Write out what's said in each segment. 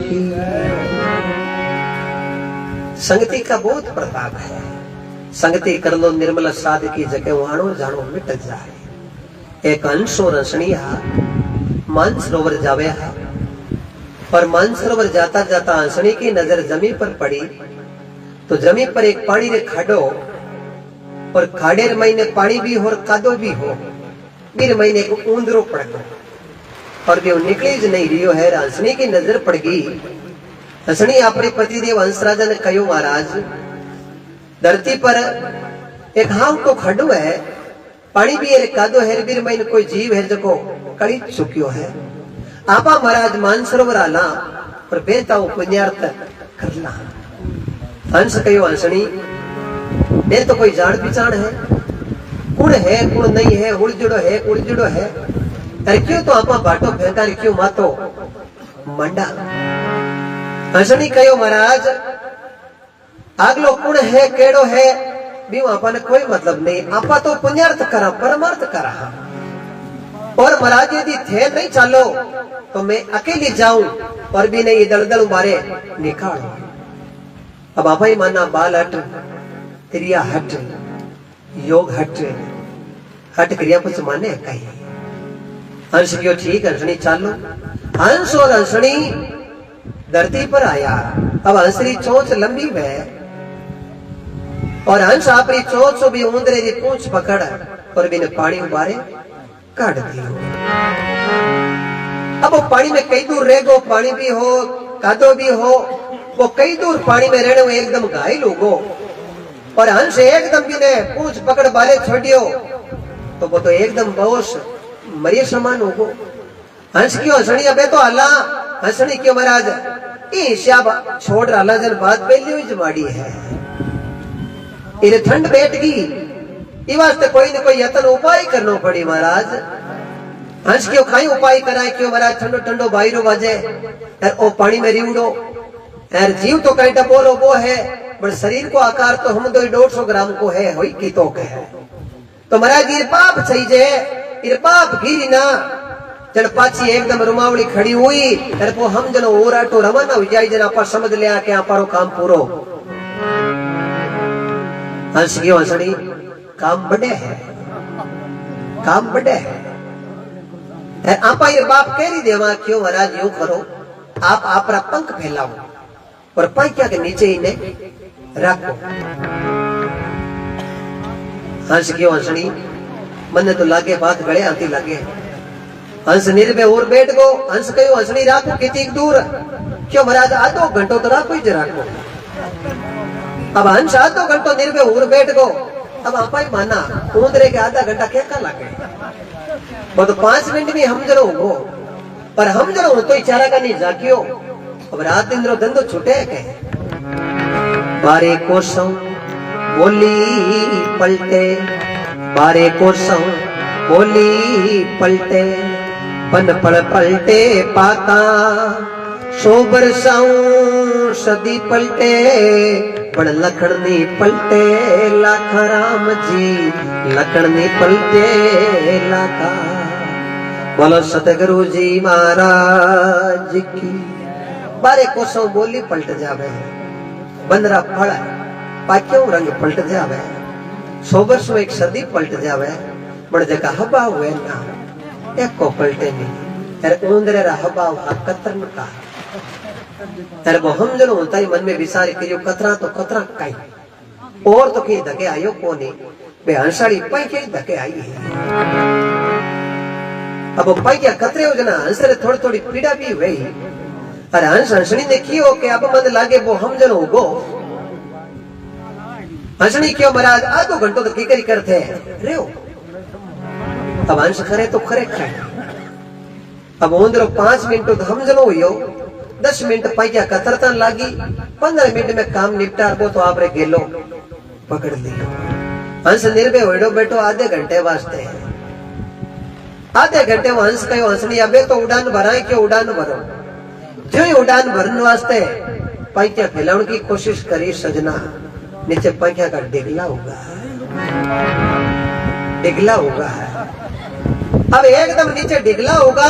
की। संगति का बहुत प्रताप है। संगति कर लो निर्मल साध की जगह वाणो जानो मिट जाए। एक हंस और हंसनिया मानसरोवर जावे है और मानसरोवर जाता जाता हंसनी की नजर जमीन पर पड़ी तो जमीन पर एक पानी रे खाडो और खाड़े महीने पानी भी हो और कादो भी हो, बीर महीने को ऊंदरो पड़ गयो और भी निकली ज नहीं रियो है। हंसनी की नजर पड़ गई। हंसनी अपने पतिदेव हंसराजा ने कहो, महाराज धरती पर एक हाव तो खड्डो है, पानी भी है कादो है, बीर महीने कोई जीव है जको कड़ी चुक्यो है। आपा महाराज मानसरोवर आला और बेता पुण्यार्थ करला। हंस कहो, हंसनी ये तो कोई जान पहचान है, कुण है कुण नहीं है, उड़जुड़ो है उड़जुड़ो है, अरे क्यों तो आपा बाटो फेंका क्यों मातो मंडा। हंसनी कहो, महाराज आगलो कुण है केड़ो है भी आपा ने कोई मतलब नहीं, आपा तो पुण्यार्थ करा परमार्थ करा। और महाराज यदि थे नहीं चालो तो मैं अकेली जाऊं और भी नहीं दलदल मारे निकालो। अब आपा ही माना बाल हट क्रिया हट योग हट हट क्रिया कुछ माने कही। हंस क्यों ठीक हंसनी चालो। हंस और हंसनी धरती पर आया। अब हंसरी चोंच लंबी है और हंस अपनी चोंच भी ऊंदरे की पूंछ पकड़ और बिन पानी उबारे काट दियो। अब वो पानी में कई दूर रह गो, पानी भी हो कादो भी हो, वो कई दूर पानी में रहने में एकदम घायल हो गो और हंस एकदम बिने पूंछ पकड़ बाले छोड़ियो तो वो तो एकदम बेहोश मरिए समान हो गो। हंस क्यों हंसनी अबे तो अल्लाह हंसनी क्यों महाराज ईशाब छोड़ रहा जन बात पहली हुई जमाड़ी है। इन्हें ठंड बैठ गई, ये वास्ते कोई न कोई यतन उपाय करना पड़ी महाराज। हंस क्यों खाई उपाय कराए क्यों महाराज ठंडो ठंडो बाहरों बाजे और ओ पानी में रिवड़ो यार जीव तो कहीं बोलो वो है पर शरीर को आकार तो हम 150 ग्राम को है होई की तो है तो महाराज ये पाप चाहिए ये पाप गिरी ना जन पाची एकदम रुमावली खड़ी हुई अरे वो हम जनो ओरा तो रवाना हो जाए जन आपा समझ लिया कि आपारो काम पूरो। हंस क्यों हंसनी काम बड़े है, काम बड़े है। आपा ये बाप कह रही देवा क्यों महाराज यूं करो आप आपरा पंख फैलाओ और पंखिया के नीचे इन्हें रखो। हंस क्यों हंसनी मन्ने तो लागे बात गले आती लगे। हंस निर्भय और बैठ गो। हंस कहो हंसनी राखो कितनी दूर क्यों महाराज आधो घंटो तो राखो ही राखो। अब हंस आधो घंटो निर्भय और बैठ गो। अब आपा ही माना ऊंदरे के आधा घंटा क्या लगे वो तो 5 मिनट में हम जरो हो पर हम जरो तो इचारा का नहीं जागियो। अब रात दिन धंधो छूटे के बारे कोसों बोली पलटे बारे कोसों बोली पलटे पन पल पलटे पाका 100 बरसाऊं सदी पलटे पण लखड़नी पलटे लाखा राम जी लखड़नी पलटे लाखा। बोलो सतगुरु जी महाराज की। बारे कोसों बोली पलट जावे बंदरा फल पाक्यों रंग पलट जावे 100 वर्ष में एक सदी पलट जावे बड़ जगह हवा हुए ना एक को पलटे नहीं अरे ऊंदरे रा हवा कतरन का अरे वो हम जनो होता ही मन में विचार करियो कतरा तो कतरा काई और तो कहीं धके आयो कोनी बे हंसाड़ी पाई के धके आई है। अब वो पाई क्या कतरे हो जना हंसरे थोड़ी थोड़ी पीड़ा भी हुई अरे हंस हंसनी ने कियो के अब मन लागे वो हम जनो गो। हंसनी क्यों महाराज आधो घंटो तो की करी करते रे अब हंस करे तो खरे खाए। अब उंदरो 5 मिनट तो हम जनो हुई 10 मिनट पाइया कतरतन लागी 15 मिनट में काम निपटा वो तो आपरे गेलो पकड़ लियो। हंस निर्भय होड़ो बैठो आधे घंटे वास्ते आधे घंटे वो हंस कहो हंसनी अबे तो उड़ान भराए क्यों उड़ान भरो जो ही उड़ान भरने वास्ते पाइया फैलाने की कोशिश करी सजना नीचे पाइया का डिगला होगा अब एकदम नीचे डिगला होगा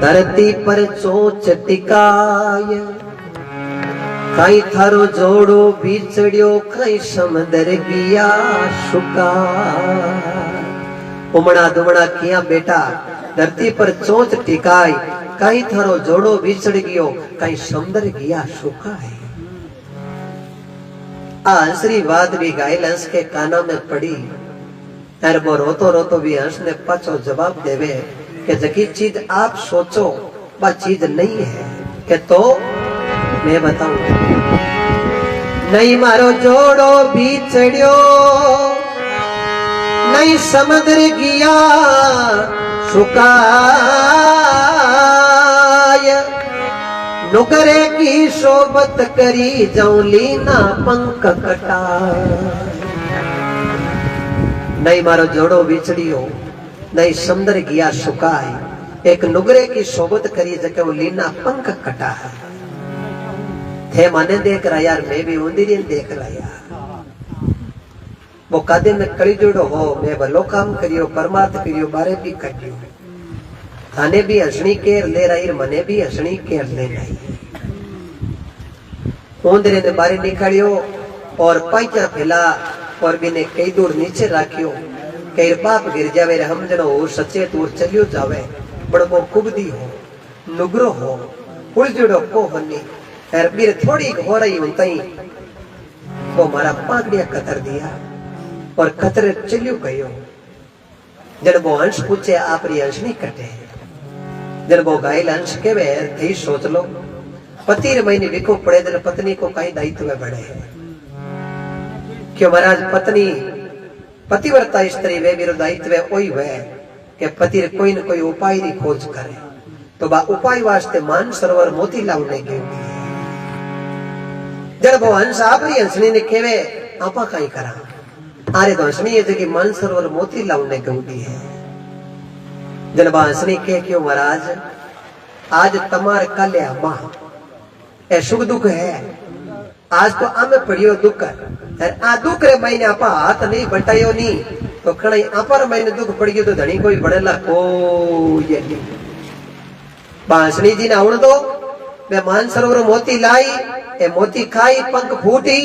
धरती पर चोच टिकाय कई थारो जोड़ो बिछड़ियो कई समंदर गिया शुका उमड़ा दुमड़ा किया बेटा धरती पर चोच टिकाई कई थारो जोड़ो बिछड़ गयो कई समंदर गिया शुका है। हंसरी बात भी घायल हंस के काना में पड़ी और वो रोतो रोतो भी हंस ने पाछो जवाब देवे कि जकी चीज आप सोचो वह चीज नहीं है कि तो मैं बताऊं नहीं मारो जोड़ो बिछड़ियो नहीं समुद्र गिया सुकाय नुकरे की सोबत करी जौली ना पंख कटा नहीं मारो जोड़ो बिछड़ियो नहीं समुद्र गिया सुकाय एक नुगरे की सोबत करी जके लीना पंख कटा है थे माने देख रहा यार मैं भी उन्दी देख रहा यार वो कदे में कड़ी जोड़ो हो मैं भलो काम करियो परमार्थ करियो बारे भी करियो थाने भी हंसनी केर ले रही मने भी हंसनी केर ले रही उंदरे ने बारे निकालियो और पैचा फैला और बिने कई दूर नीचे राखियो कई बाप गिर जावे हम जनो हो सच्चे दूर चलियो जावे बड़बो कुबदी हो नुगरो हो उलझड़ो को बनी यार बीर थोड़ी हो रही हूं तई वो मारा पागड़िया कतर दिया और कतरे चलियो गयो जब वो अंश पूछे आप री अंश नहीं कटे जब वो घायल अंश के वे थी सोच लो पति रे महीने विको पड़े जन पत्नी को कई दायित्व बढ़े क्यों महाराज पत्नी पतिव्रता स्त्री वे मेरा दायित्व वही वे कि पति रे कोई न कोई उपाय री खोज करे तो बा उपाय वास्ते मान सरोवर मोती लावने के जब वो हंस आप री हंसनी ने केवे आपा कई करा आरे तो हंसनी है जगह मान सरोवर मोती लावने गौडी है जब हंसनी के क्यों महाराज आज तमार कल्या मां ए सुख दुख है आज तो आमे पड़ियो दुख आ दुख रे महीने आपा हाथ नहीं बटायो नहीं तो खणाई अपर महीने दुख पड़ गयो तो धनी कोई बड़ेला को ये नहीं बांसनी जी ने आवण दो मैं मान सरोवर मोती लाई ए मोती खाई पंख फूटी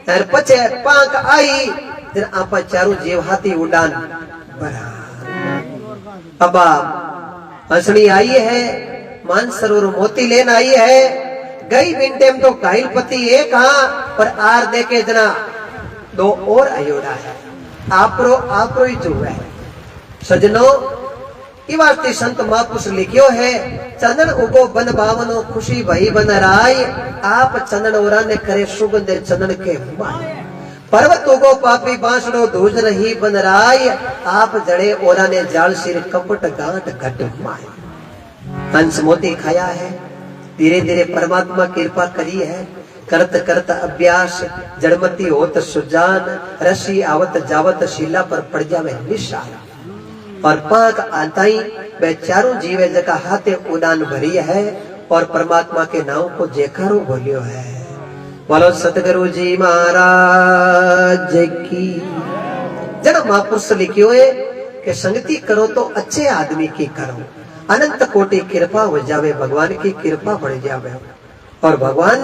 और पछे पंख आई फिर आपा चारों जीव हाथी उड़ान भरा अब हंसनी आई है मान सरोवर मोती लेन आई है गई बिंटे में तो घायल पति एक हाँ पर आर देके जना दो और अयोड़ा है आपरो ही जो है सजनो वास्ते संत महापुरुष लिखियो है चंदन उगो बन भावनो खुशी भई बन राय आप चंदन ओरा ने करे सुगंध चंदन के माय पर्वत उगो पापी बांसड़ो धूज रही बन राय आप जड़े ओरा ने जाल सिर कपट गांठ घट माय हंस मोती खाया है धीरे धीरे परमात्मा कृपा करी है करत करत अभ्यास जड़मती होत सुजान रसी आवत जावत शीला पर पड़ जावे निशान और पाक आताई वे चारों जीवे जका हाथे उड़ान भरी है और परमात्मा के नाम को जयकारो बोलियो है। बोलो सतगुरु जी महाराज की। जब महापुरुष लिखियो है कि संगति करो तो अच्छे आदमी की करो अनंत कोटि कृपा हो जावे भगवान की कृपा बढ़ जावे और भगवान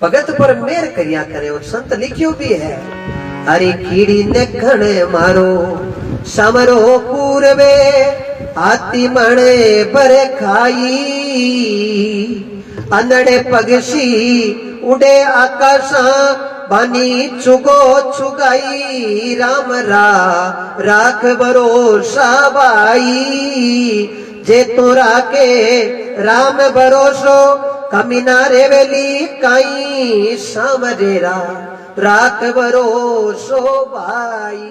भगत पर मेर करिया करे और संत लिखियो भी है हरी कीड़ी ने खणे मारो समरो पूरवे हाथी मणे बरे खाई अनड़े पगसी उड़े आकाशा बानी चुगो चुगाई राम राख भरोसा बाई जे तोरा के राम भरोसो कमीना रेवेली काई सामरेरा राख भरोसो भाई।